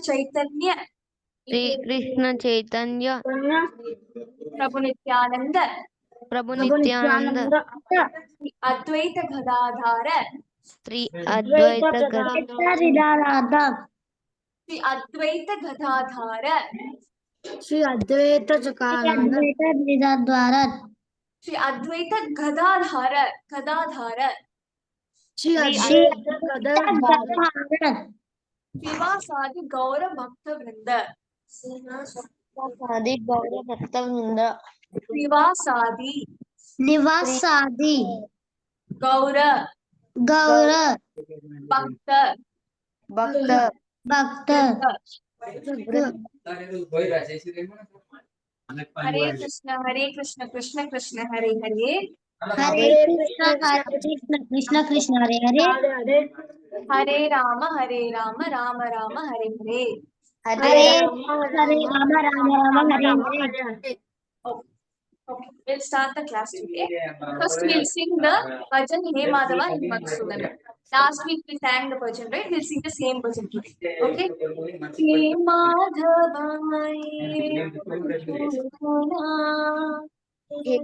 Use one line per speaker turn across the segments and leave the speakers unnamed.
चैतन्य
श्री कृष्ण चैतन्य
प्रभु नित्यानंद अद्वैत गदाधार
श्री अद्वैत
श्री अद्वैत गदाधार
श्री अद्वैत
श्री अद्वैत गदाधार गदाधार
श्री अद्वैत
श्रीवासादि गौर भक्त वृंद
आदि गौर भक्त वृंद
श्रीवासादि
निवासादि
गौर
गौर
भक्त
भक्त
भक्त
हरे Krishna Krishna Krishna Hare Hare
Hare Krishna Krishna Krishna Hare Hare
Hare Ram Ram Ram Hare Hare
Hare Ram Ram Hare Hare
Okay, we'll start the class today. First, we'll sing the bhajan He Madhava in Madhusudan. Last week we sang the bhajan, right? We'll sing the same bhajan today. Okay? He Madhava, He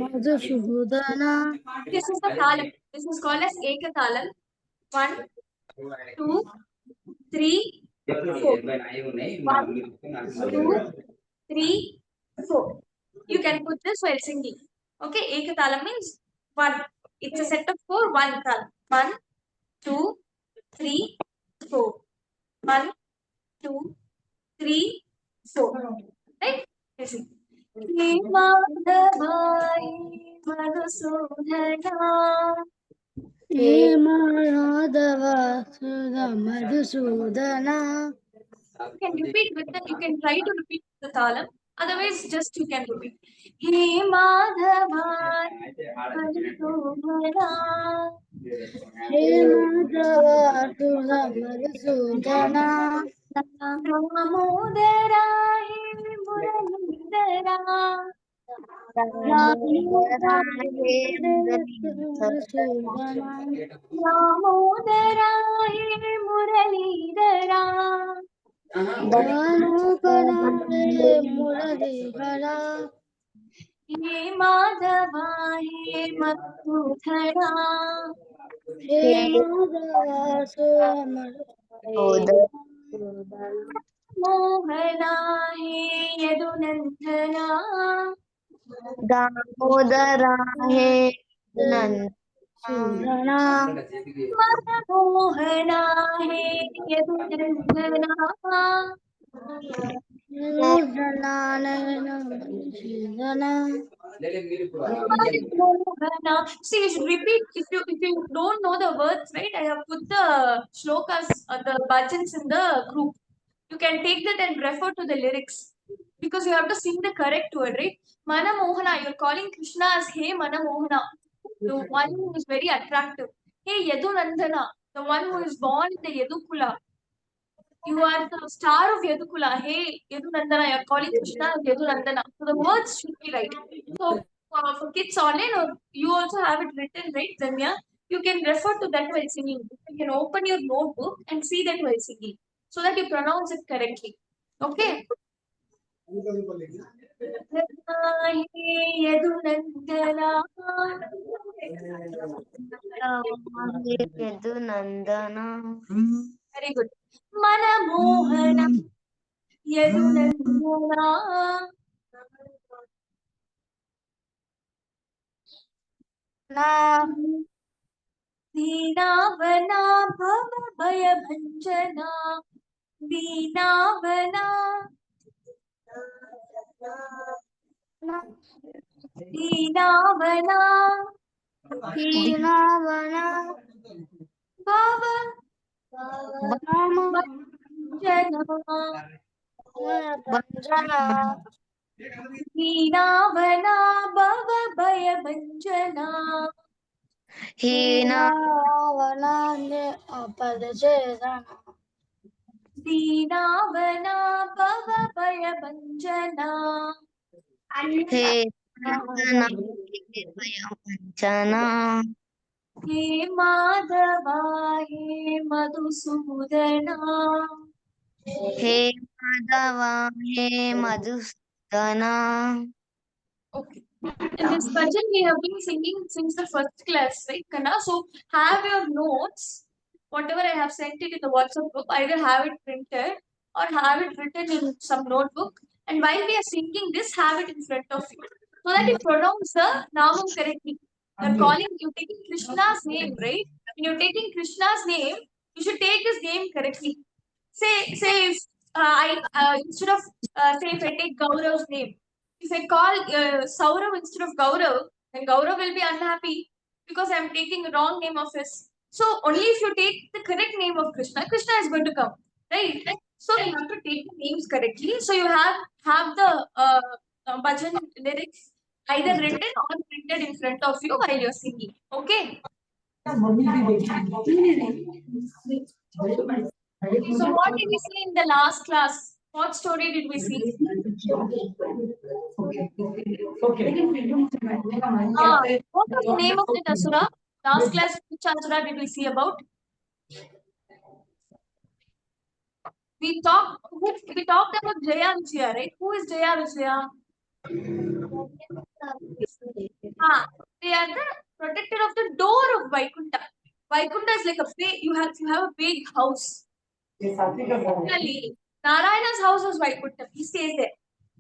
Madhusudana
This is the talam. This is called as Ekatalam. 1, 2, 3, 4. 1, 2, 3, 4. You can put this while singing. Okay, Ekatalam means 1. It's a set of 4, 1 talam. 1, 2, 3, 4. 1, 2, 3, 4. Right? Listen. He Madhavai Madhusudana.
Hey Madhav Madhusudana
You can repeat with them. You can try to repeat the talam. Otherwise, just you can repeat. He Madhavai Madhusudana.
Hey Madhav Madhusudana
Damodara He Muralidhara. Damodara He Muralidhara.
मुरलीधरा
hey Madhava hey मधुधरा.
Hey
Mohana hey यदुनंदना.
Damodara hey
सूदना
मनमोहना hey यदुनंदना. Manmohana. See, you should repeat if you don't know the words, right? I have put the shlokas, the bhajans in the group. You can take that and refer to the lyrics because you have to sing the correct word, right? Mana Mohana, you're calling Krishna as Hey Mana Mohana, the one who is very attractive. Hey Yadu Nandana, the one who is born in the Yadukula. You are the star of Yadukula. Hey Yadu Nandana, you're calling Krishna as Yadu Nandana. So the words should be right. So for kids online, or you also have it written, right, Danya? You can refer to that while singing. You can open your notebook and see that while singing so that you pronounce it correctly. Okay?
यदुनंदना.
Very good. Manamohana Yadunandana. दीनावना भव भय भंजना. दीनावना दीनावना
दीनावना
भव भंजना. दीनावना भव भय भंजना.
हीनावना अपदचेतना
दीनावना भव भय भंजना.
हे वंचना
हे माधवा हे मधुसूदना.
हे माधवा हे Madhusudana.
Okay. In this bhajan, we have been singing since the first class, right, Kana? So have your notes, whatever I have sent it in the WhatsApp group, either have it printed or have it written in some notebook. And while we are singing this, have it in front of you so that you pronounce the namam correctly. You're calling, you're taking Krishna's name, right? When you're taking Krishna's name, you should take his name correctly. Say if I instead of say if I take Gaurav's name, if I call Saurav instead of Gaurav, then Gaurav will be unhappy because I'm taking the wrong name of his. So only if you take the correct name of Krishna, Krishna is going to come, right? So you have to take the names correctly. So you have the bhajan lyrics either written or printed in front of you while you're singing. Okay. So what did we see in the last class? What story did we see? What was the name of the Asura? Last class, which Asura did we see about? We talked about Jaya Vijaya, right? Who is Jaya Vijaya? They are the protector of the door of Vaikunta. Vaikunta is like a big, you have a big house. Similarly, Narayana's house was Vaikunta. He stays there.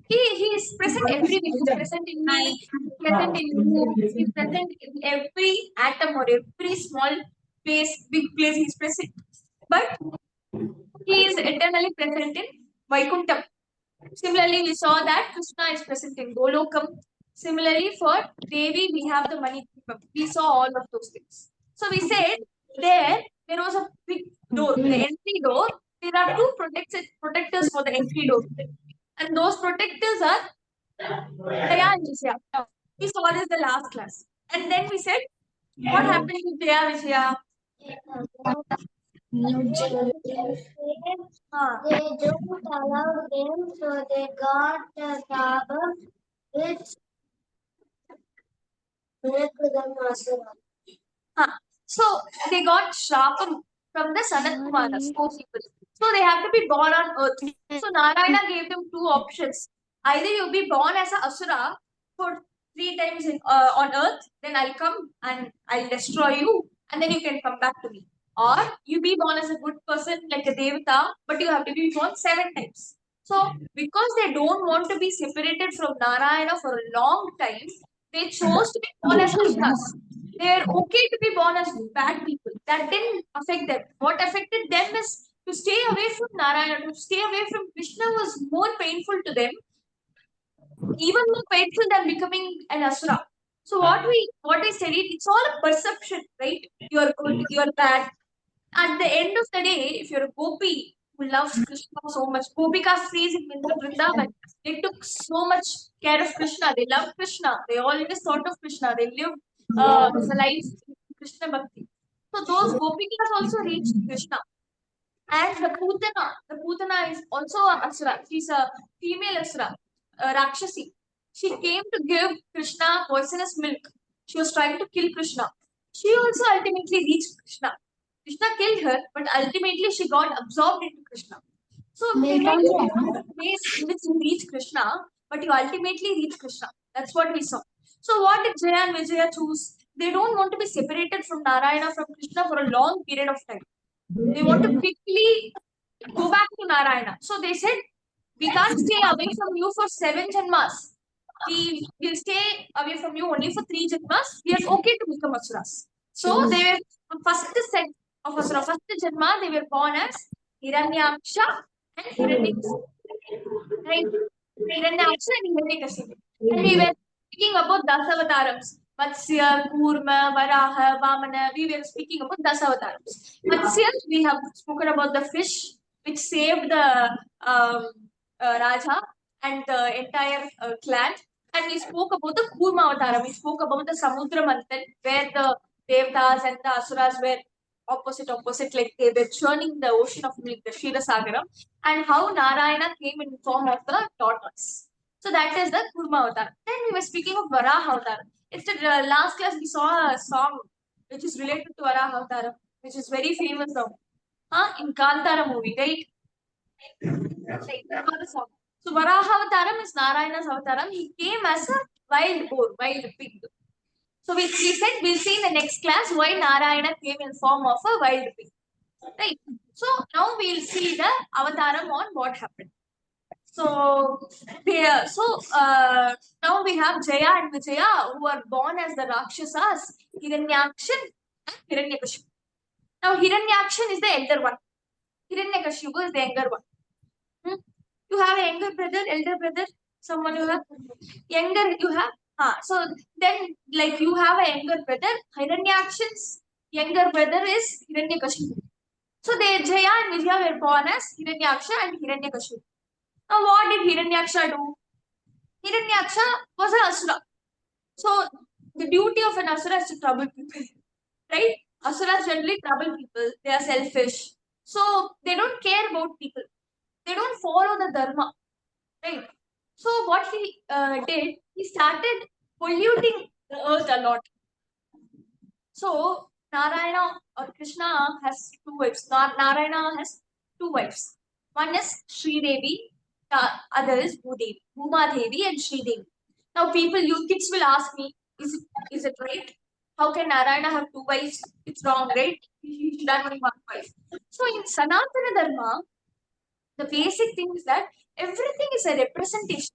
He is present everywhere. He's present in me, he's present in you, he's present in every atom or every small place, big place he's present. But he is eternally present in Vaikuntham. Similarly, we saw that Krishna is present in Golokam. Similarly, for Devi, we have the Mani. We saw all of those things. So we said there was a big door, the entry door. There are two protectors for the entry door. And those protectors are Jaya and Vijaya. We saw this the last class. And then we said, what happened with Jaya Vijaya?
They don't allow them, so they got the tower which make them Asura.
So they got sharpened from the Sanat Kumaras, four people. So they have to be born on earth. So Narayana gave them two options. Either you be born as a Asura for 3 times on earth, then I'll come and I'll destroy you, and then you can come back to me. Or you be born as a good person like a Devata, but you have to be born 7 times. So because they don't want to be separated from Narayana for a long time, they chose to be born as Asuras. They're okay to be born as bad people. That didn't affect them. What affected them is to stay away from Narayana, to stay away from Krishna was more painful to them, even more painful than becoming an Asura. So what I studied, it's all a perception, right? You're good, you're bad. At the end of the day, if you're a gopi who loves Krishna so much, Gopikas stays in the Vrindavan. They took so much care of Krishna. They loved Krishna. They always thought of Krishna. They lived the life in Krishna Bhakti. So those Gopikas also reached Krishna. And the Putana is also a Asura. She's a female Asura, a Rakshasi. She came to give Krishna poisonous milk. She was trying to kill Krishna. She also ultimately reached Krishna. Krishna killed her, but ultimately she got absorbed into Krishna. So there might be different ways in which you reach Krishna, but you ultimately reach Krishna. That's what we saw. So what did Jaya and Vijaya choose? They don't want to be separated from Narayana, from Krishna for a long period of time. They want to quickly go back to Narayana. So they said, we can't stay away from you for 7 janmas. We will stay away from you only for 3 janmas. We are okay to become Asuras. So they were first set of Asura. First janma, they were born as Hiranyaksha and Hiranyakasipu. Right? Hiranyaksha and Hiranyakasipu. And we were speaking about Dasavatarams. Matsya, Kurma, Varaha, Vamana. We were speaking about Dasavatarams. Matsya, we have spoken about the fish which saved the Raja and the entire clan. And we spoke about the Kurma Avatara. We spoke about the Samudra Manthan, where the Devtas and the Asuras were opposite, like they were churning the ocean of milk, the Kshirasagaram, and how Narayana came in form of the tortoise. So that is the Kurma Avatar. Then we were speaking of Varaha Avatar. It's the last class we saw a song which is related to Varaha Avataram, which is very famous now. In Kantara movie, right? Right. So Varaha Avataram is Narayana's Avataram. He came as a wild boar, wild pig. So we said we'll see in the next class why Narayana came in form of a wild pig. Right. So now we'll see the Avataram on what happened. So now we have Jaya and Vijaya who are born as the Rakshasas, Hiranyakshan and Hiranyakashipu. Now Hiranyakshan is the elder one. Hiranyakashipu is the younger one. Hmm? You have a younger brother, elder brother, someone you have younger. You have so then like you have a younger brother. Hiranyakshan's younger brother is Hiranyakashipu. So they Jaya and Vijaya were born as Hiranyaksha and Hiranyakashipu. Now what did Hiranyaksha do? Hiranyaksha was an asura. So the duty of an asura is to trouble people, right? Asuras generally trouble people. They are selfish. So they don't care about people. They don't follow the dharma, right? So what he did, he started polluting the earth a lot. So Narayana or Krishna has two wives. Narayana has two wives. One is Sri Devi, the other is Bhudevi, Bhuma Devi and Sri Devi. Now you kids will ask me, is it right? How can Narayana have two wives? It's wrong, right? He should have only one wife. So in Sanatana Dharma, the basic thing is that everything is a representation.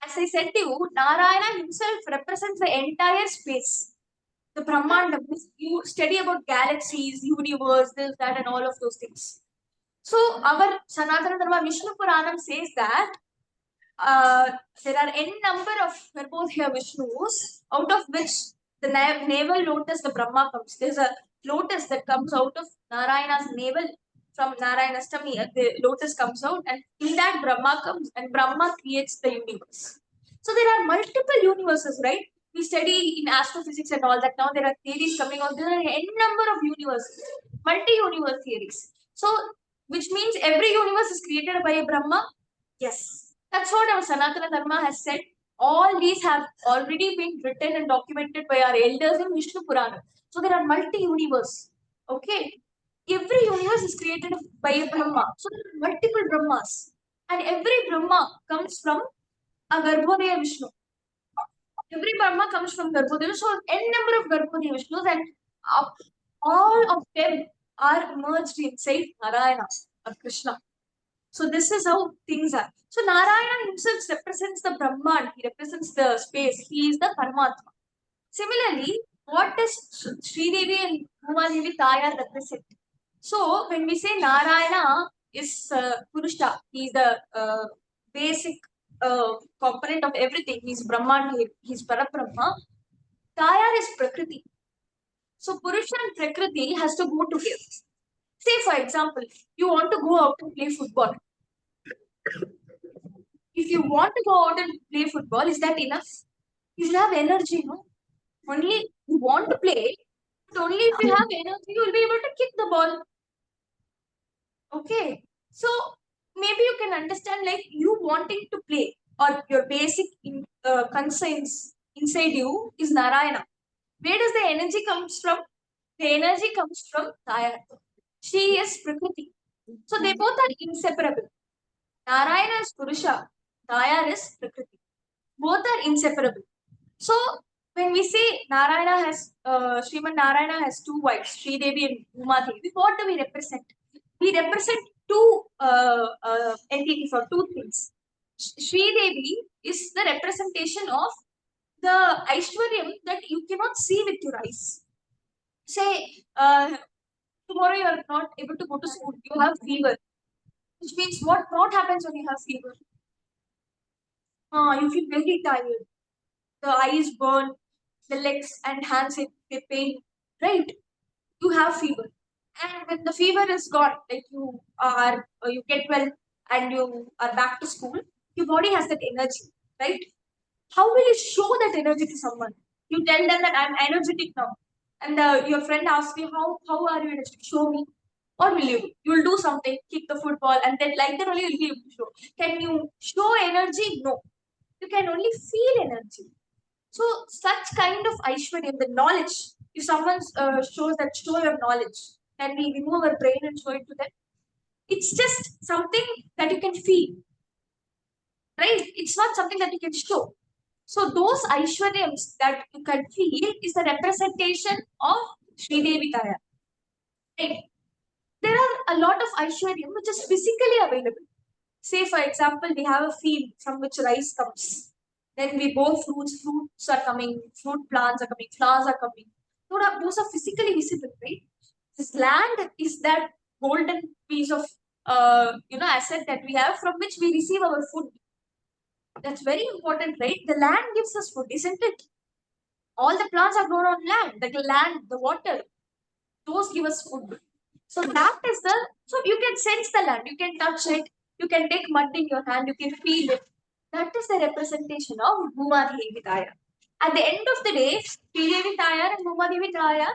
As I said to you, Narayana himself represents the entire space. The Brahmanda, you study about galaxies, universe, this, that, and all of those things. So our Sanatana Dharma Vishnu Puranam says that there are n number of Garbhodaya Vishnus, out of which the navel lotus, the Brahma comes. There's a lotus that comes out of Narayana's navel from Narayana's tummy. The lotus comes out, and in that Brahma comes, and Brahma creates the universe. So there are multiple universes, right? We study in astrophysics and all that. Now there are theories coming out. There are n number of universes, multi-universe theories. So, which means every universe is created by a Brahma. Yes, that's what our Sanatana Dharma has said. All these have already been written and documented by our elders in Vishnu Purana. So there are multi-universe. Okay, every universe is created by a Brahma. So there are multiple Brahmas, and every Brahma comes from a Garbhodaya Vishnu. Every Brahma comes from Garbhodaya. So n number of Garbhodaya Vishnus, and uh, all of them are merged inside Narayana or Krishna. So this is how things are. So Narayana himself represents the Brahman. He represents the space. He is the Paramatma. Similarly, what does Sri Devi and Bhuma Devi Taya represent? So when we say Narayana is Purusha, he is the basic component of everything. He's Brahman. He's Parabrahma. Taya is Prakriti. So Purusha and Prakriti has to go together. Say for example, you want to go out and play football. If you want to go out and play football, is that enough? You should have energy, no? Only you want to play, but only if you have energy, you will be able to kick the ball. Okay. So maybe you can understand like you wanting to play or your basic concerns inside you is Narayana. Where does the energy comes from? The energy comes from Taya. She is Prakriti. So they both are inseparable. Narayana is Purusha. Taya is Prakriti. Both are inseparable. So when we say Sriman Narayana has two wives, Sri Devi and Uma Devi, what do we represent? We represent two entities or two things. Sri Devi is the representation of the Aishwaryam that you cannot see with your eyes. Say, tomorrow you are not able to go to school, you have fever, which means what happens when you have fever? You feel very tired, the eyes burn, the legs and hands they pain, right? You have fever, and when the fever is gone, like you get well and you are back to school, your body has that energy, right? How will you show that energy to someone? You tell them that I'm energetic now, and your friend asks you how are you energetic? Show me. What will you do? You'll do something, kick the football, and then like that only you'll be able to show. Can you show energy? No. You can only feel energy. So such kind of Aishwaryam, the knowledge, If someone show your knowledge, and we remove our brain and show it to them, it's just something that you can feel, right? It's not something that you can show. So those Aishwaryams that you can feel is the representation of Sridevi Taya. Right? There are a lot of Aishwaryam which is physically available. Say, for example, we have a field from which rice comes. Then we grow fruits are coming, fruit plants are coming, flowers are coming. Those are physically visible, right? This land is that golden piece of asset that we have from which we receive our food. That's very important, right? The land gives us food, isn't it? All the plants are grown on land. The land, the water, those give us food. So that is so you can sense the land, you can touch it, you can take mud in your hand, you can feel it. That is the representation of Bhumadevi Taya. At the end of the day, Sridevi Tayar and Bhumadevi Tayar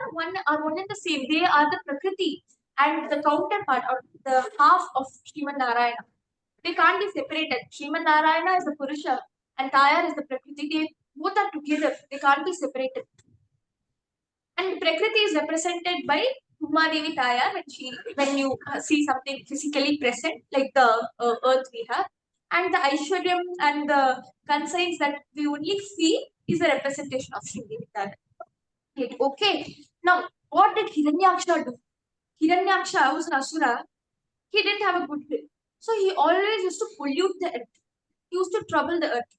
are one and the same. They are the Prakriti and the counterpart or the half of Sriman Narayana. They can't be separated. Sriman Narayana is the Purusha and Tayar is the Prakriti. They both are together. They can't be separated. And Prakriti is represented by Umadevi Taya when you see something physically present, like the earth we have. And the Aishwaryam and the consigns that we only feel is a representation of Sri Devi Taya. Right, okay. Now, what did Hiranyaksha do? Hiranyaksha was an Asura. He didn't have a good will. So he always used to pollute the earth. He used to trouble the earth.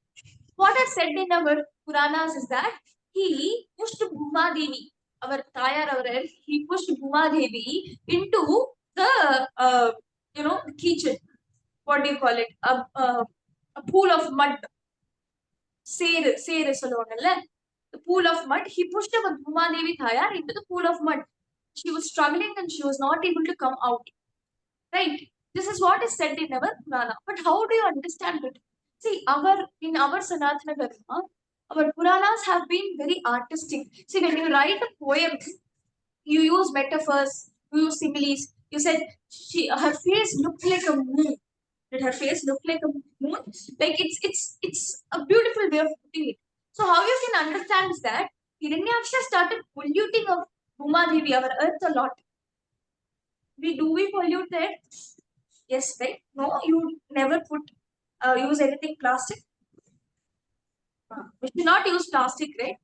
What is said in our Puranas is that he pushed Bhuma Devi, our Tayar, he pushed Bhuma Devi into the, kitchen. What do you call it? A pool of mud. Sere சொல்லுவாங்கல்ல. The pool of mud. He pushed our Bhuma Devi Tayar into the pool of mud. She was struggling and she was not able to come out. Right? This is what is said in our Purana. But how do you understand it? See, in our Sanatana Dharma, our Puranas have been very artistic. See, when you write a poem, you use metaphors, you use similes. You said her face looked like a moon. Did her face look like a moon? Like it's a beautiful way of putting it. So how you can understand is that Hiranyaksha started polluting of Bhuma Devi, our earth, a lot. We pollute the earth? Yes, right? No, you never use anything plastic. We should not use plastic, right?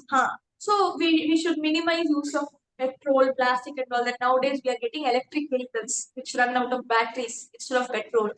Huh. So we should minimize use of petrol, plastic, and all that. Nowadays, we are getting electric vehicles which run out of batteries instead of petrol.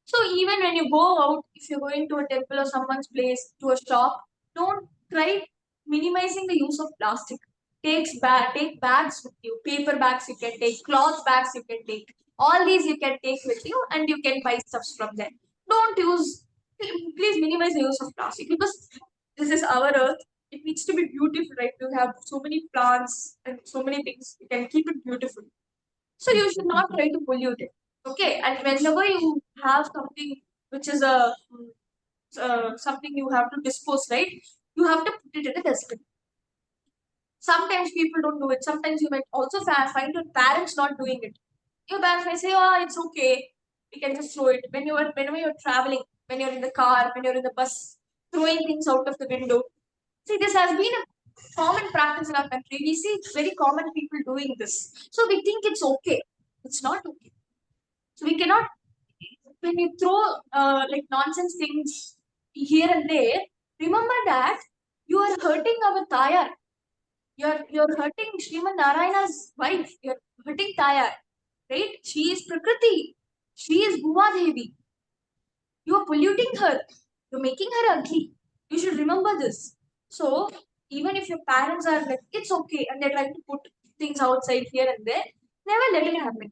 So even when you go out, if you're going to a temple or someone's place, to a shop, don't try minimizing the use of plastic. Take bags with you, paper bags you can take, cloth bags you can take. All these you can take with you and you can buy stuffs from them. Don't use, please minimize the use of plastic because this is our earth. It needs to be beautiful, right? You have so many plants and so many things. You can keep it beautiful. So you should not try to pollute it. Okay, and whenever you have something which is something you have to dispose, right? You have to put it in a dustbin. Sometimes people don't do it. Sometimes you might also find your parents not doing it. Your parents may say, "Oh, it's okay. We can just throw it." Whenever you're traveling, when you're in the car, when you're in the bus, throwing things out of the window. See, this has been a common practice in our country. We see very common people doing this. So we think it's okay. It's not okay. So we cannot, when you throw like nonsense things here and there, remember that you are hurting our Tayar. You're hurting Sriman Narayana's wife. You're hurting Tayar. Right? She is Prakriti. She is Bhuma Devi. You are polluting her. You're making her ugly. You should remember this. So even if your parents are like, it's okay, and they're trying to put things outside here and there, never let it happen.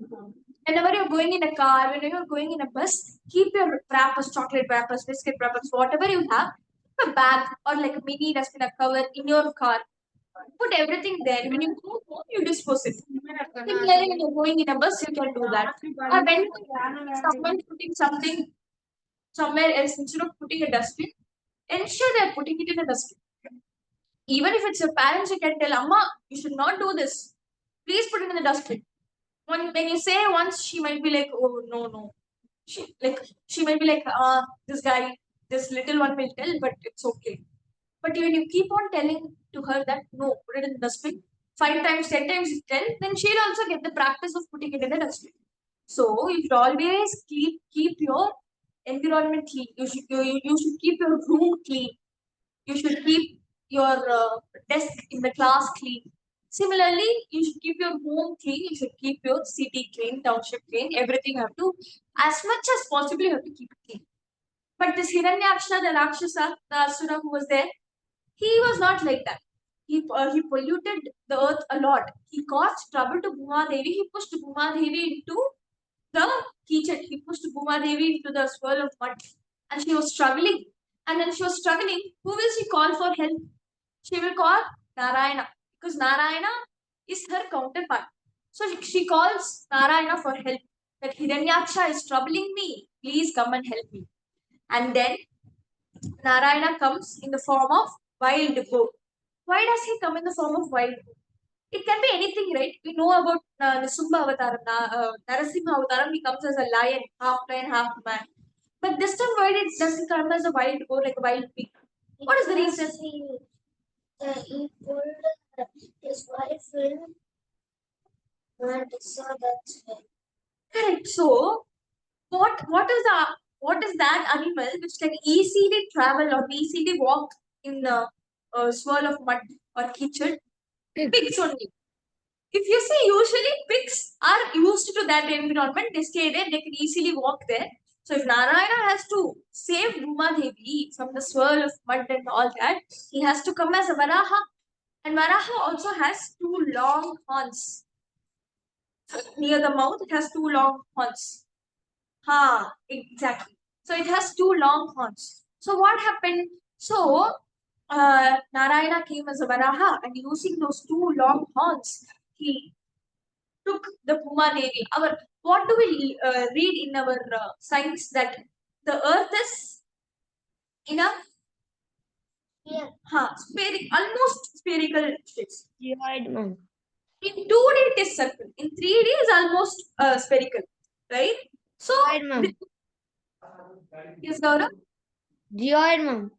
Whenever you're going in a car, whenever you're going in a bus, keep your wrappers, chocolate wrappers, biscuit wrappers, whatever you have, a bag or like a mini dustbin, a cover in your car. Put everything there. When you go home, you dispose it. Similarly, when you're going in a bus, you can do that. Or when someone putting something somewhere else instead of putting a dustbin, ensure they're putting it in a dustbin. Even if it's your parents, you can tell, Amma, you should not do this. Please put it in the dustbin. When you say once, she might be like, oh, no, no. She might be like, this guy, this little one will tell, but it's okay. But when you keep on telling to her that no, put it in the dustbin, 5 times, 10 times you tell, then she'll also get the practice of putting it in the dustbin. So you should always keep your environment clean. You should keep your room clean. You should keep your desk in the class clean. Similarly, you should keep your home clean. You should keep your city clean, township clean. Everything you have to, as much as possible, you have to keep it clean. But this Hiranyaksha, the Rakshasa, the Asura who was there, he was not like that. He polluted the earth a lot. He caused trouble to Bhuma Devi. He pushed Bhuma Devi into the kitchen. He pushed Bhuma Devi into the swirl of mud. And she was struggling. And when she was struggling, who will she call for help? She will call Narayana. Because Narayana is her counterpart. So she calls Narayana for help. That Hiranyaksha is troubling me. Please come and help me. And then Narayana comes in the form of wild boar. Why does he come in the form of wild boar? It can be anything, right? We know about Nisumba Avataram, Narasimha Avataram, he comes as a lion, half man. But this time, why does he come as a wild boar, like a wild pig? What is the reason?
He pulled his wife in, and so that's why.
Correct. So, what is that animal which can easily travel or easily walk in the swirl of mud or kitchen? Pigs only. If you see, usually pigs are used to that environment. They stay there. They can easily walk there. So if Narayana has to save Bhuma Devi from the swirl of mud and all that, he has to come as a Varaha. And Varaha also has two long horns. Near the mouth, it has two long horns. Ha, exactly. So it has two long horns. So what happened? So Narayana came as a Varaha, and using those two long horns, he took the Puma Devi. What do we read in our science, that the Earth is in a almost spherical shape.
Geoid, ma'am.
In 2D it is circle. In 3D is almost spherical, right? So
Geoid, ma'am.
yes, Gaurav.
Geoid, ma'am.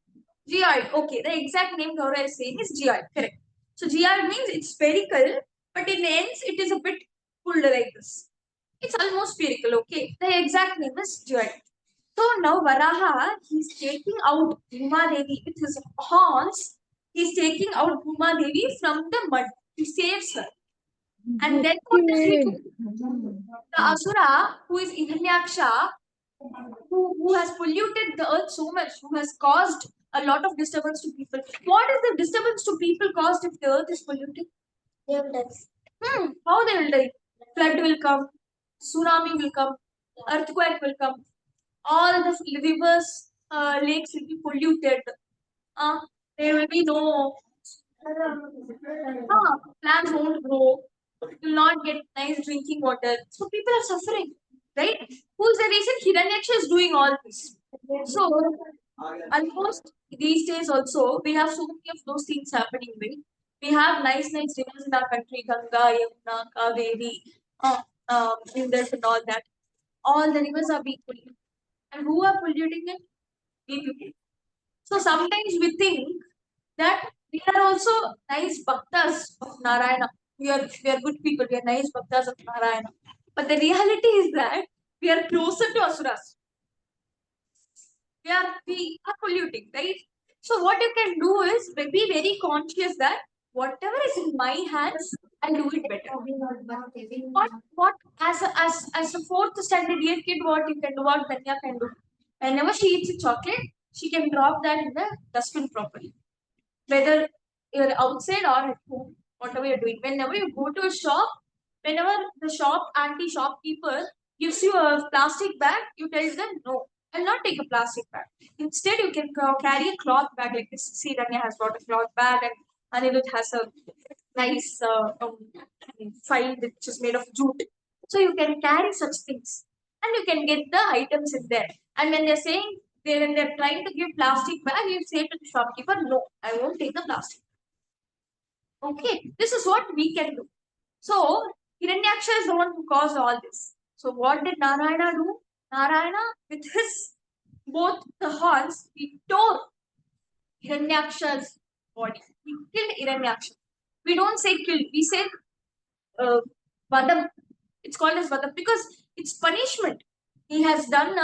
Geoid. Okay, the exact name Gaurav is saying is geoid. Correct. So geoid means it's spherical, but in ends it is a bit pulled like this. It's almost spherical. Okay. The exact name is geoid. So now Varaha, he's taking out Bhuma Devi with his horns. He's taking out Bhuma Devi from the mud. He saves her. And then what does he do? The Asura, who is Hiranyaksha, who has polluted the earth so much, who has caused a lot of disturbance to people. What is the disturbance to people caused if the earth is polluted?
They will die.
How they will die? Flood will come, tsunami will come, earthquake will come, all the rivers, lakes will be polluted. Uh, there will be no plants won't grow. You will not get nice drinking water. So people are suffering, right? Who's the reason Hiranyaksha is doing all this? So almost these days also we have so many of those things happening. Right? We have nice rivers in our country, Ganga, Yamuna, Kaveri, Indus and all that. All the rivers are being polluted. And who are polluting it? We people. So sometimes we think that we are also nice bhaktas of Narayana. We are good people. We are nice bhaktas of Narayana. But the reality is that we are closer to asuras. We are polluting, right? So what you can do is be very conscious that whatever is in my hands, I'll do it better. What as a fourth standard year kid, what you can do, what Danya can do. Whenever she eats a chocolate, she can drop that in the dustbin properly. Whether you're outside or at home, whatever you're doing. Whenever you go to a shop, whenever the shopkeeper gives you a plastic bag, you tell them no. I'll not take a plastic bag. Instead, you can carry a cloth bag like this. See, Rania has brought a cloth bag, and Anirudh has a nice file which is made of jute. So you can carry such things, and you can get the items in there. And when they're saying when they're trying to give plastic bag, you say to the shopkeeper, "No, I won't take the plastic." Okay, this is what we can do. So Hiranyaksha is the one who caused all this. So what did Narayana do? Narayana, with his both the horns, he tore Hiranyaksha's body. He killed Hiranyaksha. We don't say killed, we say Vadam. It's called as Vadam because it's punishment. He has done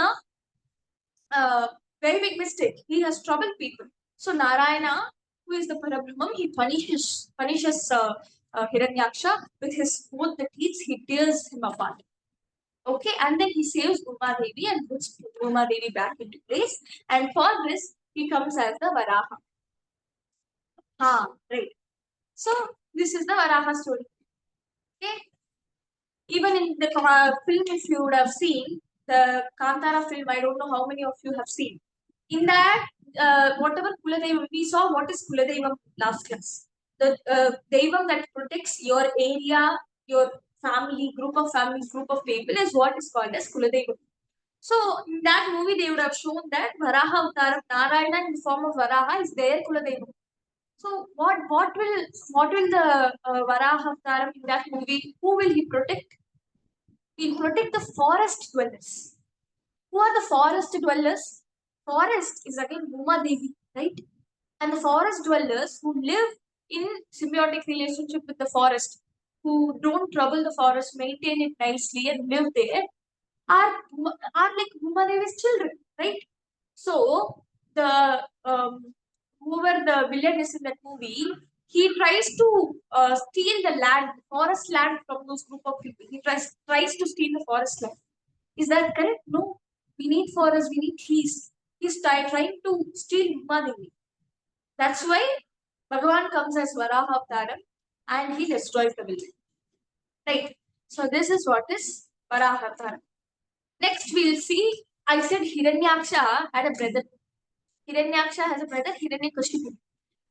a very big mistake. He has troubled people. So Narayana, who is the Parabrahman, he punishes Hiranyaksha with his both the teeth. He tears him apart. Okay, and then he saves Uma Devi and puts Uma Devi back into place. And for this, he comes as the Varaha. Right. So this is the Varaha story. Okay. Even in the film, if you would have seen the Kantara film, I don't know how many of you have seen. In that, whatever Kuladevam, we saw what is Kuladevam last class. The Devam that protects your area, your family, group of families, group of people is what is called as Kuladevam. So in that movie, they would have shown that Varaha Avtaram, Narayana in the form of Varaha is their Kuladevam. So what will the Varaha Avtaram in that movie? Who will he protect? He'll protect the forest dwellers. Who are the forest dwellers? Forest is again Bhuma Devi, right? And the forest dwellers who live in symbiotic relationship with the forest, who don't trouble the forest, maintain it nicely, and live there, are like Bhuma Devi's children, right? So the whoever the villain is in that movie, he tries to steal the land, forest land from those group of people. He tries to steal the forest land. Is that correct? No. We need forest, we need trees. He's trying to steal Umadevi. That's why Bhagavan comes as Varaha Avtaram and he destroys the village. Right. So this is what is Varaha Avtaram. Next we'll see, I said Hiranyaksha had a brother. Hiranyaksha has a brother, Hiranyakashipu.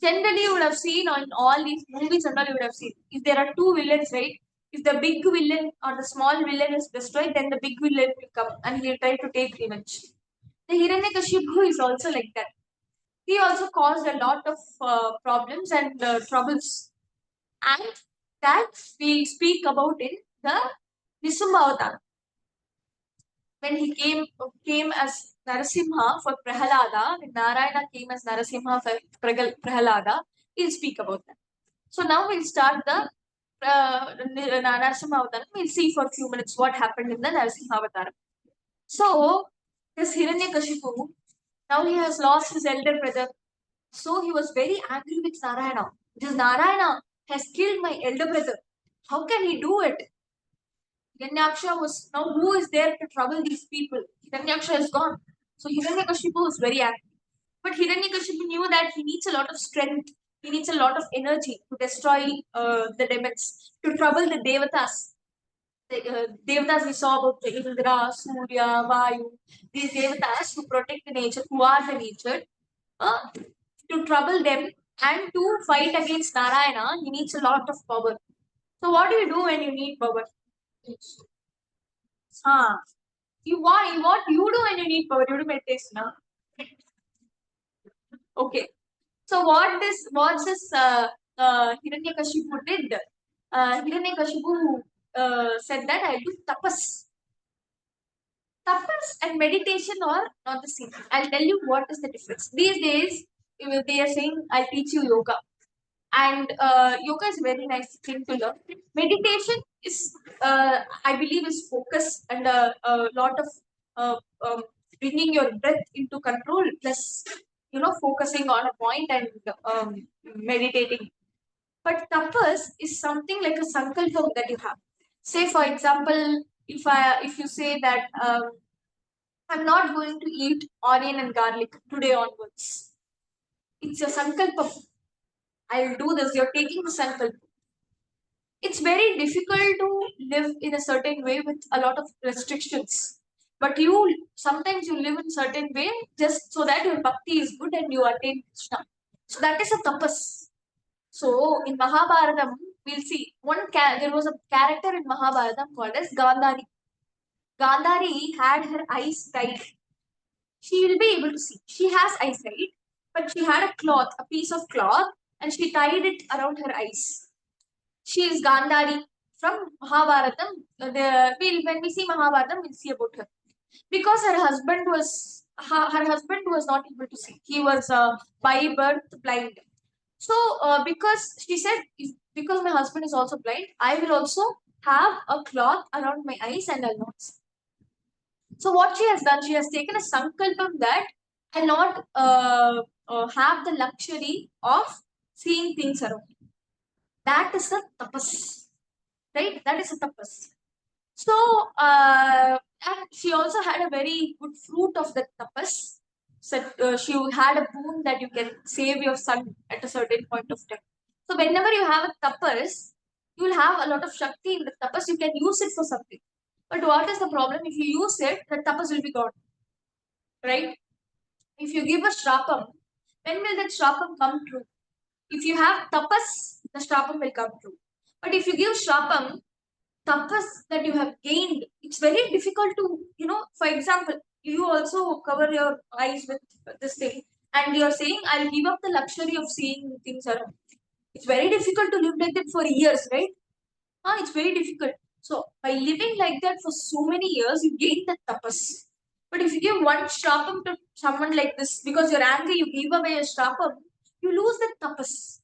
Generally, you would have seen on all these movies and all, you would have seen if there are two villains, right? If the big villain or the small villain is destroyed, then the big villain will come and he'll try to take revenge. The Hiranyakashipu is also like that. He also caused a lot of problems and troubles, and that we speak about in the Nisambhavatar. When he came as Narasimha for Prahalada, when Narayana came as Narasimha for Prahalada, we'll speak about that. So now we'll start the Narasimha Avataram. We'll see for a few minutes what happened in the Narasimha Avataram. So this Hiranyakashipu, now he has lost his elder brother. So he was very angry with Narayana. This Narayana has killed my elder brother. How can he do it? Hiranyaksha was now who is there to trouble these people? Hiranyaksha is gone. So Hiranyakashipu was very angry. But Hiranyakashipu knew that he needs a lot of strength, he needs a lot of energy to destroy the demons, to trouble the devatas. The devatas we saw about the Indra, Surya, Vayu, these devatas who protect the nature, who are the nature, to trouble them and to fight against Narayana, he needs a lot of power. So what do you do when you need power? Huh. What you do when you need power? You do meditation, no? Okay. So what this Hiranyakashipu did? Hiranyakashipu said that I'll do tapas. Tapas and meditation are not the same. I'll tell you what is the difference. These days, they are saying, I'll teach you yoga. And yoga is a very nice thing to learn. Meditation is, I believe, is focus and a lot of uh, um, bringing your breath into control, plus, focusing on a point and meditating. But tapas is something like a sankalpam that you have. Say, for example, if you say that I'm not going to eat onion and garlic today onwards. It's a sankalpam. I'll do this. You're taking the sankalpam. It's very difficult to live in a certain way with a lot of restrictions. But you sometimes you live in certain way just so that your bhakti is good and you attain Krishna. So that is a tapas. So in Mahabharatam, we'll see there was a character in Mahabharatam called as Gandhari. Gandhari had her eyes tied. She will be able to see. She has eyesight, but she had a piece of cloth, and she tied it around her eyes. She is Gandhari from Mahabharatam. When we see Mahabharatam, we'll see about her. Because her husband was her husband was not able to see. He was by birth blind. So because she said, because my husband is also blind, I will also have a cloth around my eyes and I'll not see. So what she has done, she has taken a sankalpam that I'll not have the luxury of seeing things around me. That is a tapas, right? That is a tapas. So, and she also had a very good fruit of the tapas. So, she had a boon that you can save your son at a certain point of time. So, whenever you have a tapas, you will have a lot of shakti in the tapas. You can use it for something. But what is the problem? If you use it, the tapas will be gone, right? If you give a shrapam, when will that shrapam come true? If you have tapas, the shrapam will come true. But if you give shrapam, tapas that you have gained, it's very difficult to, for example, you also cover your eyes with this thing and you're saying, I'll give up the luxury of seeing things around. It's very difficult to live like that for years, right? It's very difficult. So by living like that for so many years, you gain that tapas. But if you give one shrapam to someone like this, because you're angry, you give away a shrapam, you lose that tapas,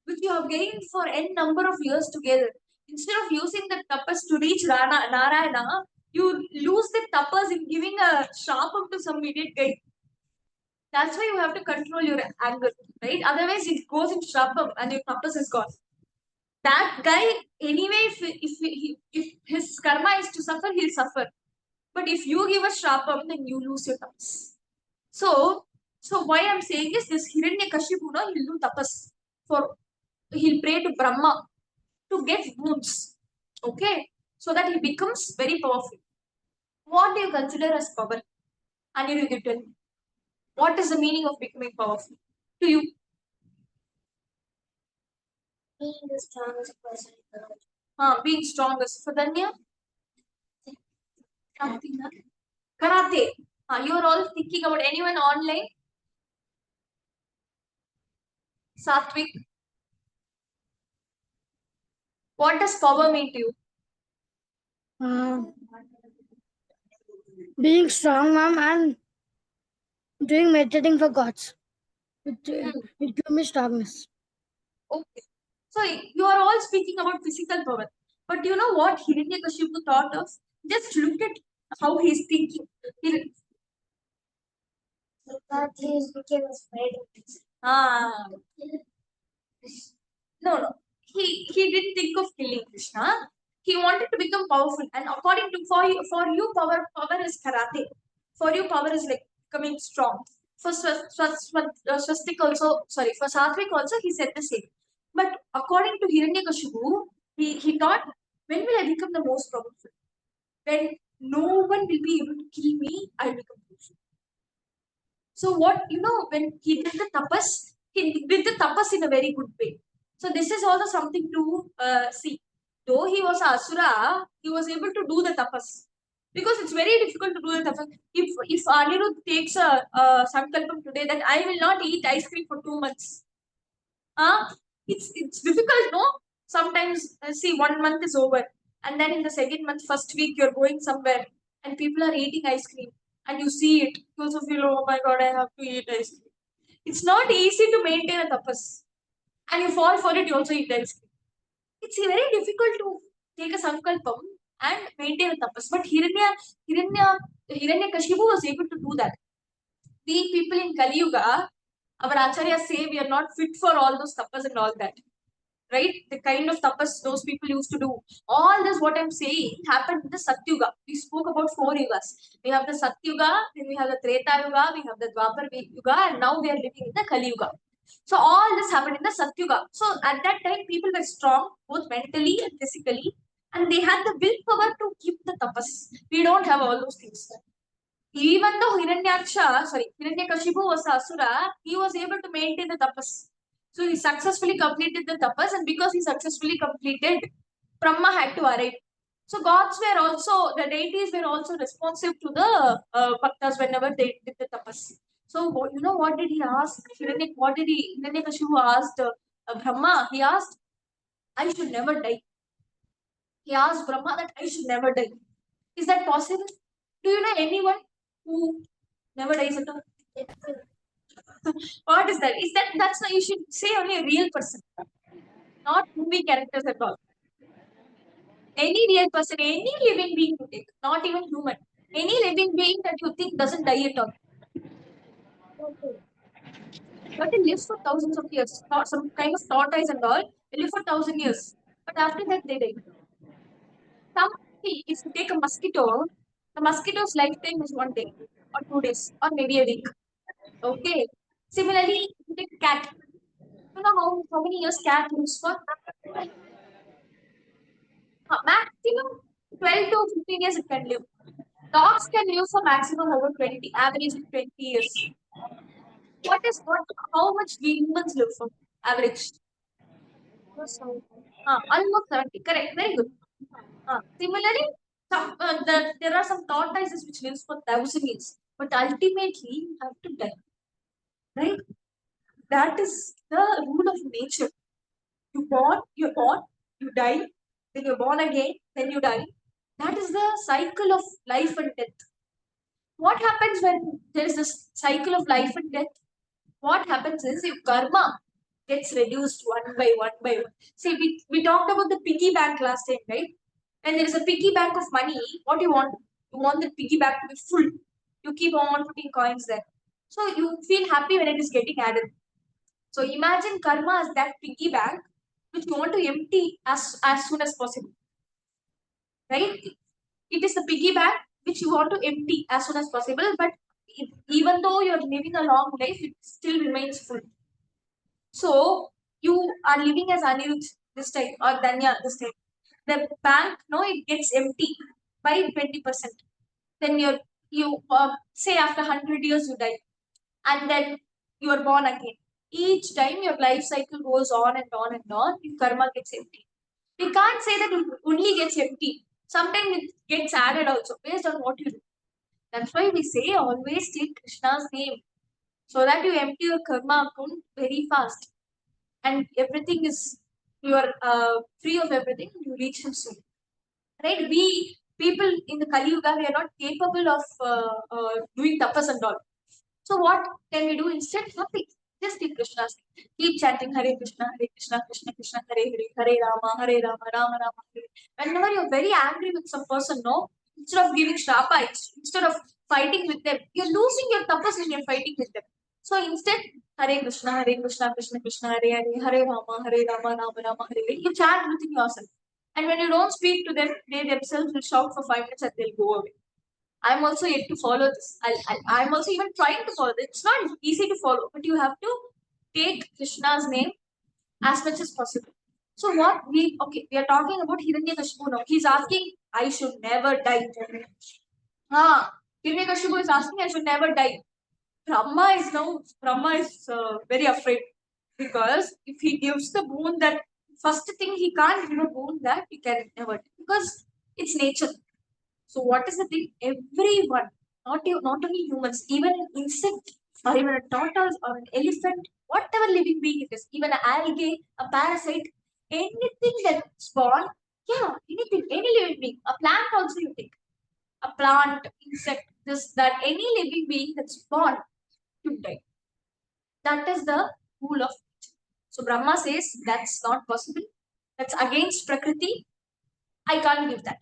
which you have gained for n number of years together. Instead of using the tapas to reach Narayana, you lose the tapas in giving a shrapam to some idiot guy. That's why you have to control your anger, right? Otherwise, it goes in shrapam and your tapas is gone. That guy, anyway, if his karma is to suffer, he'll suffer. But if you give a shrapam, then you lose your tapas. So, why I'm saying is this Hiranyakashipu, no, he'll do tapas for, he'll pray to Brahma to get wounds. Okay, so that he becomes very powerful. What do you consider as power? Anirudh, you tell me. What is the meaning of becoming powerful to you?
Being the strongest person in the world.
Being strongest. For Danya? Something, huh? Karate. You're all thinking about anyone online? Satvik. What does power mean to you?
Uh, being strong, ma'am, and doing meditating for gods. It gives me strongness.
Okay. So you are all speaking about physical power. But you know what Hiranyakashipu thought of? Just look at how he's thinking.
That he became afraid of it.
Ah, no. He didn't think of killing Krishna. He wanted to become powerful, and according to for you, power is karate. For you, power is like becoming strong. For Swastik also, sorry, for Satvik also, he said the same. But according to Hiranyakashipu, he thought, when will I become the most powerful? When no one will be able to kill me, I'll become powerful. So what, when he did the tapas, he did the tapas in a very good way. So this is also something to see. Though he was a asura, he was able to do the tapas. Because it's very difficult to do the tapas. If Anirudh takes a sankalpam today that I will not eat ice cream for 2 months, it's difficult, no? Sometimes, see, 1 month is over, and then in the second month, first week, you're going somewhere, and people are eating ice cream, and you see it. You also feel, oh my god, I have to eat ice cream. It's not easy to maintain a tapas, and you fall for it. You also eat ice cream. It's very difficult to take a sankalpam and maintain a tapas. But Hiranyakashipu was able to do that. Being people in Kali Yuga, our acharyas say we are not fit for all those tapas and all that, right? The kind of tapas those people used to do. All this, what I'm saying, happened in the Satyuga. We spoke about 4 yugas. We have the Satyuga, then we have the Treta Yuga, we have the Dwapar Yuga, and now we are living in the Kali Yuga. So all this happened in the Satyuga. So at that time, people were strong, both mentally and physically, and they had the willpower to keep the tapas. We don't have all those things. Even though Hiranyakashipu was a asura, he was able to maintain the tapas. So he successfully completed the tapas, and because he successfully completed, Brahma had to arrive. So gods were also, the deities were also responsive to the bhaktas whenever they did the tapas. So you know what did he ask? Hiranyakashipu asked Brahma? He asked, I should never die. He asked Brahma that I should never die. Is that possible? Do you know anyone who Never dies at all. What is that? Is that's not, you should say only a real person, not movie characters at all. Any real person, any living being you take, not even human. Any living being that you think doesn't die at all.
Okay.
But they live for thousands of years. Some kind of tortoise and all, they live for 1,000 years. But after that, they die. Some, see, if you take a mosquito, the mosquito's lifetime is 1 day, or 2 days, or maybe a week. Okay. Similarly, if you take a cat. You know how many years cat lives for? Maximum 12 to 15 years it can live. Dogs can live for maximum over 20, average 20 years. How much we humans live for? Average.
So,
Almost 70. Correct. Very good. Similarly, there are some tortoises which lives for 1,000 years. But ultimately, you have to die. Right? That is the rule of nature. You're born, you die, then you're born again, then you die. That is the cycle of life and death. What happens when there is this cycle of life and death? What happens is your karma gets reduced one by one by one. See, we talked about the piggy bank last time, right? When there is a piggy bank of money, what do you want? You want the piggy bank to be full. You keep on putting coins there. So you feel happy when it is getting added. So imagine karma as that piggy bank which you want to empty as soon as possible, right? It is the piggy bank which you want to empty as soon as possible, but even though you're living a long life, it still remains full. So you are living as Anirudh this time or Danya this time. The bank, no, it gets empty by 20%. Then you say after 100 years you die, and then you are born again. Each time your life cycle goes on and on and on, your karma gets empty. We can't say that it only gets empty. Sometimes it gets added also based on what you do. That's why we say always take Krishna's name so that you empty your karma account very fast and everything is you are free of everything. You reach him soon, right? We people in the Kali Yuga we are not capable of doing tapas and all. So what can we do instead? Nothing. Just keep Krishna's name. Keep chanting Hare Krishna, Krishna Krishna, Hare Hare, Hare Rama, Rama Rama, Hare. Whenever you're very angry with some person, no, instead of giving shrapa, instead of fighting with them, you're losing your tapas when you're fighting with them. So instead, Hare Krishna, Krishna Krishna, Hare Hare, Hare Rama, Rama Rama, Hare Hare. You chant within yourself. And when you don't speak to them, they themselves will shout for 5 minutes and they'll go away. I'm also yet to follow this. I'm also even trying to follow this. It's not easy to follow, but you have to take Krishna's name as much as possible. So we are talking about Hiranyakashipu now. He's asking, I should never die. Hiranyakashipu is asking, I should never die. Brahma is very afraid because if he gives the boon that first thing he can't give a boon that he can never because it's nature. So what is the thing? Everyone, not only humans, even an insect or even a tortoise or an elephant, whatever living being it is, even an algae, a parasite, anything that's born, yeah, anything, any living being, a plant also you take, a plant, insect, this, that, any living being that's born to die. That is the rule of nature. So Brahma says that's not possible. That's against Prakriti. I can't give that.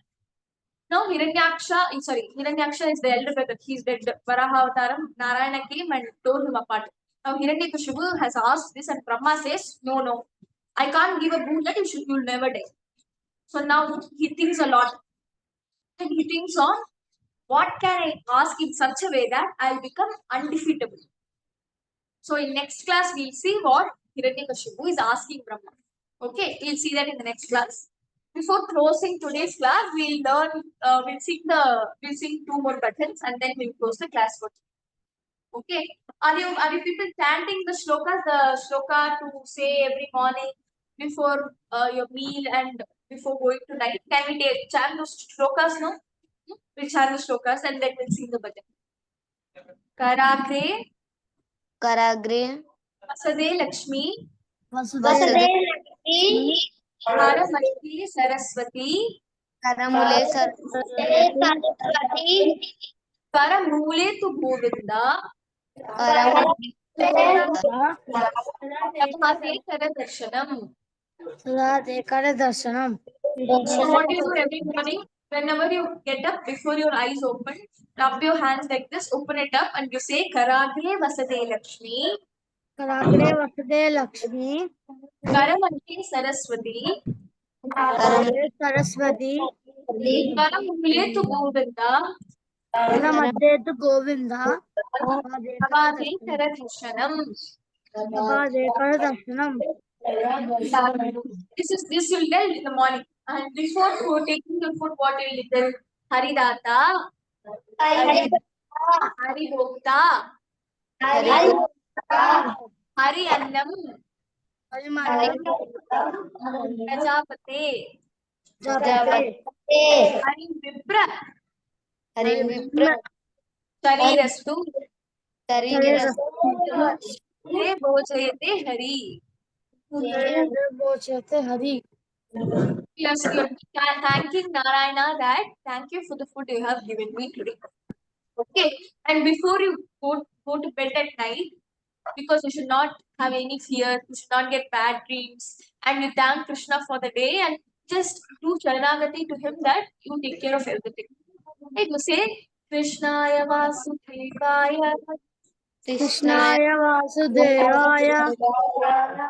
Now Hiranyaksha is the elder brother. He's dead. Varaha Avataram, Narayana came and tore him apart. Now Hiranyakashipu has asked this and Brahma says, no, I can't give a boon that you'll never die. So now he thinks a lot. And he thinks on what can I ask in such a way that I'll become undefeatable. So in next class we'll see what Hiranyakashipu is asking Brahma. Okay, we'll see that in the next class. Before closing today's class, we'll sing two more bhajans and then we'll close the class for today. Okay. Are you people chanting the shloka to say every morning before your meal and before going to night? Can we chant those shlokas now? We'll chant the shlokas and then we'll sing the bhajan. Karagre
कराग्रे
Asade Lakshmi
वसुदे
Haramashti Saraswati
करमुले Saraswati
Karamule tu Govinda. Samate Karadarshanam.
Darshanam.
What do you do every morning? Whenever you get up, before your eyes open, rub your hands like this, open it up, and you say Karagre Vasade Lakshmi.
Karagre Vasade Lakshmi.
Karamante Saraswati.
Karagre Saraswati.
Karamule tu Govinda.
Karamadde tu Govinda.
Samate Karadarshanam.
Darshanam.
This you'll tell in the morning. And before taking the food, what will you tell? Haridata, Haribhokta, Hari Annam, Prajapate, Hari Vipra, Sharirastu, Re Bhojayate Hari.
Hari.
Yes, you're thanking Narayana that thank you for the food you have given me today. Okay, and before you go to bed at night, because you should not have any fear, you should not get bad dreams, and you thank Krishna for the day and just do Sharanagati to him that you take care of everything. Like you say, Krishnaya Vasudevaya
Krishnaya Vasudevaya.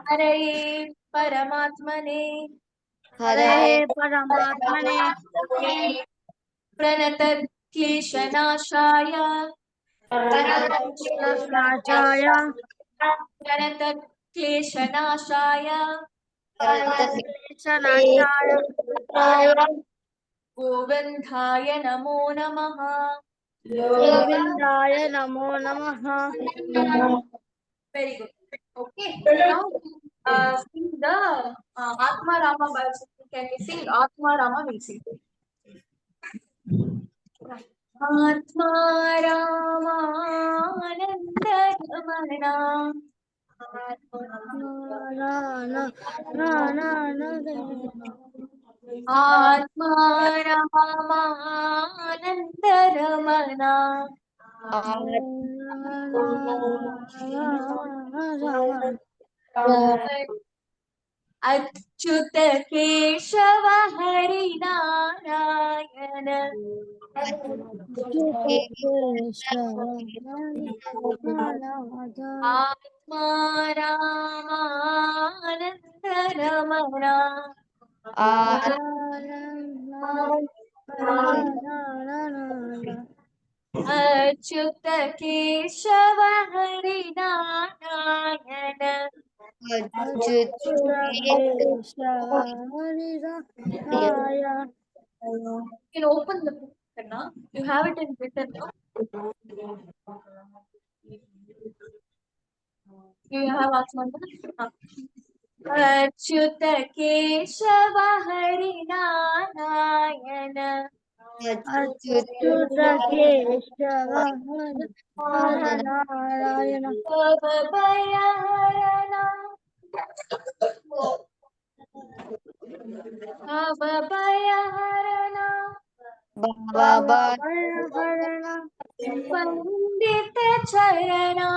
Hare Paramatmane
Hare Paramatmane.
Pranatat Kleshanashaya
Krishnaaya.
Pranatat Kleshanashaya
Krishnaaya.
Govindhaya Namo Namaha.
Govindaya Namo Namaha.
Very good. Okay. Now sing the Atma Rama Bhajan. Can we sing Atma Rama? We'll sing. Atma Rama Ananda Ramana. Atma Rama Ananda Ramana. Achyut Keshava Hari Narayana. Atma Rama Ananda Ramana. Achyut Keshava Hari Narayana. You can open the book, Karna. You have it in written. No? You have Atmana? Achyut Keshava Hari Narayana.
Narayana.
Bhavaya Harana. Bhavaya Harana. Pandita Charana.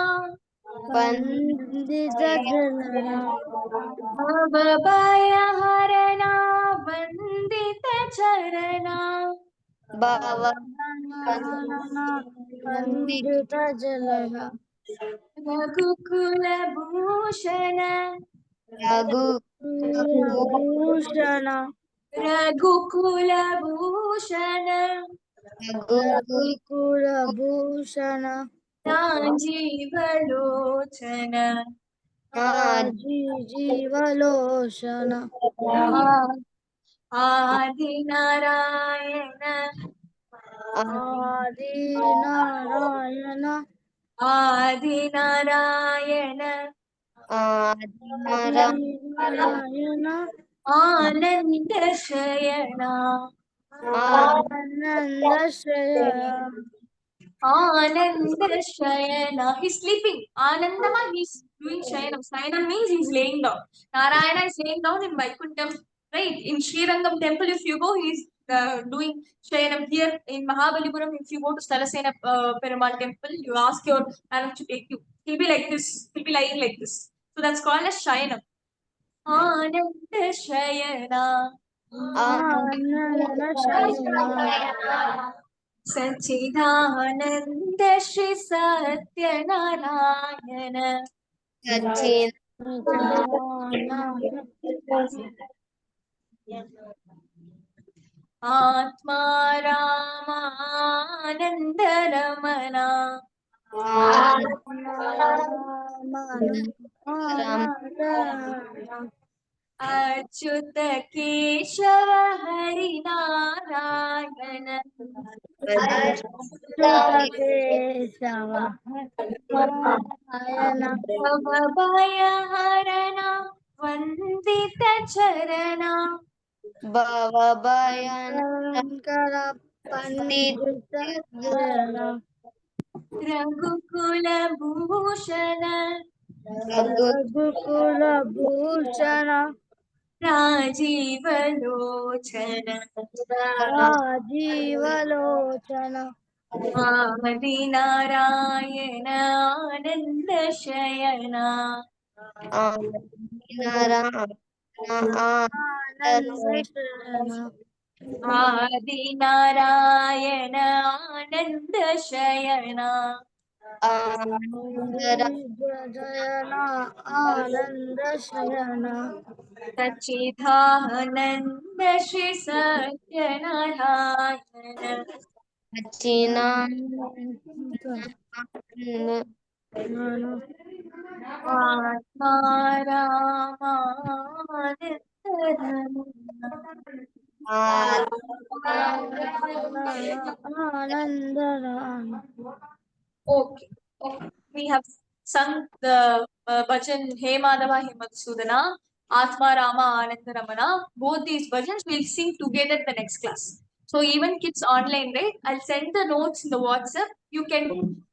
Pandita Jalana.
Bhavaya Harana. Vandita Charana.
Pandita Jalana.
Ragukula Bhushana.
Bhushana.
Ragukula Bhushana.
Ragukula Bhushana.
Sanjeevalochana.
Jivaloshana.
Adi Narayana.
Adi Narayana.
Adi Narayana.
Adi Narayana.
Ananda Shayana.
Ananda Shayana.
Ananda Shayana. He's sleeping. Anandama, he's doing Shayanam. Shayanam means he's laying down. Narayana is laying down in Vaikuntham. Right? In Srirangam temple, if you go, he's doing Shayanam here in Mahabalipuram. If you go to Stalasena Perumal temple, you ask your parents to take you. He'll be like this. He'll be lying like this. So that's called as Shayanam. Ananda Shayana. Sachidanand Shri Satyanarayana.
Sachin.
Atma Ramananda Ramana. Achyuta Keshava Hari Narayana. Bhavabhaya Vandita Charana.
Bhavabayan Pandit
Raghukula Bhushana.
Ragukula Bhushana
Rajiva Lochana.
Rajivalochana
Adi Narayana Ananda Shayana.
Anandashayana
Adi Narayana Ananda Shayana.
Jayana Anandashayana
Sachidananda Shri Satyanarayana.
China
Atma
Anandarana
Okay. Okay. We have sung the bhajan He Madhava He Madhusudana, Atma Rama Ananda Ramana. Both these bhajans we'll sing together in the next class. So even kids online, right? I'll send the notes in the WhatsApp. You can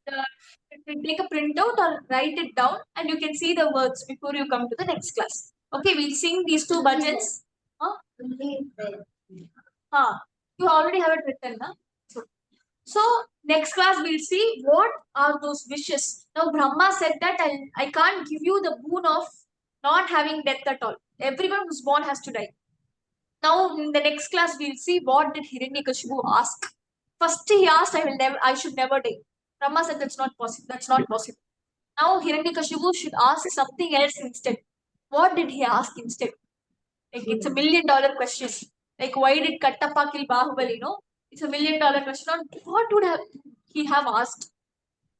take a printout or write it down, and you can see the words before you come to the next class. Okay, we'll sing these two bhajans. Huh? Huh. You already have it written, na? So next class we'll see what are those wishes. Now Brahma said that I can't give you the boon of not having death at all. Everyone who's born has to die. Now in the next class we'll see what did Hiranyakashipu ask. First he asked I should never die. Brahma said that's not possible. That's not possible. Now Hiranyakashipu should ask something else instead. What did he ask instead? Like it's $1 million question. Like why did Kattappa kill Bahubali? No, it's $1 million question. On what would have he have asked?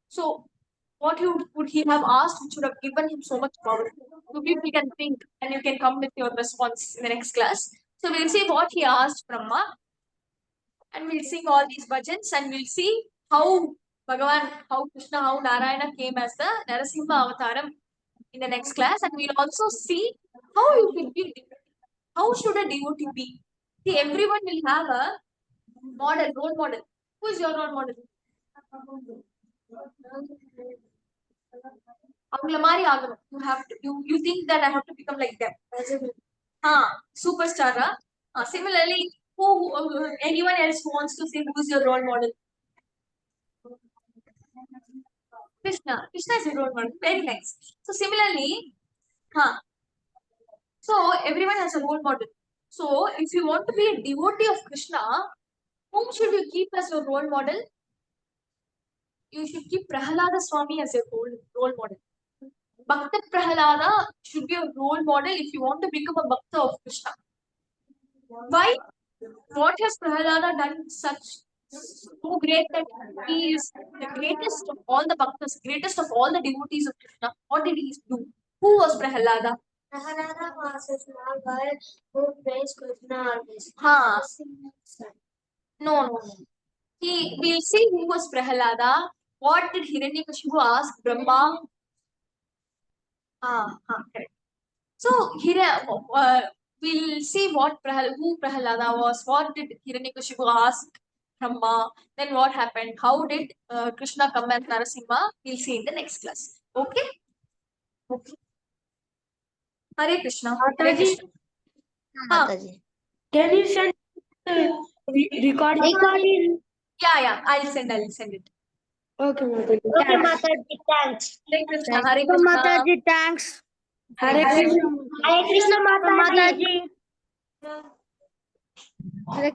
So what would he have asked which would have given him so much power? So people can think and you can come with your response in the next class. So we'll see what he asked Brahma and we'll sing all these bhajans and we'll see how Bhagavan, how Krishna, how Narayana came as the Narasimha Avataram in the next class and we'll also see how you can be how should a devotee be? See, everyone will have a model, role model. Who is your role model? அவங்கள மாதிரி ஆகணும். You think that I have to become like that. Superstar. Similarly, anyone else who wants to say who is your role model? Krishna. Krishna is your role model. Very nice. So similarly, so everyone has a role model. So if you want to be a devotee of Krishna, whom should you keep as your role model? You should keep Prahalada Swami as your role model. Bhakta Prahalada should be a role model if you want to become a Bhakta of Krishna. Why? What has Prahalada done such so great that he is the greatest of all the Bhaktas, greatest of all the devotees of Krishna? What did he do? Who was Prahalada?
Prahalada was a small boy who praised Krishna always.
No. We'll see who was Prahalada. What did Hiranyakashipu ask Brahma? Correct. So we'll see who Prahalada was. What did Hiranyakashipu ask Brahma? Then what happened? How did Krishna come as Narasimha? We'll see in the next class. Okay. Hare Krishna. Hare Krishna.
Mataji.
Can you send Recording.
Yeah. I'll send it.
Okay, Mataji.
Okay, Mataji, thanks.
Hare Krishna.
Thank
Hare
So,
Krishna.
Mataji, thanks.
Hare Krishna.
Hare Krishna, Mataji.
Mataji. Hare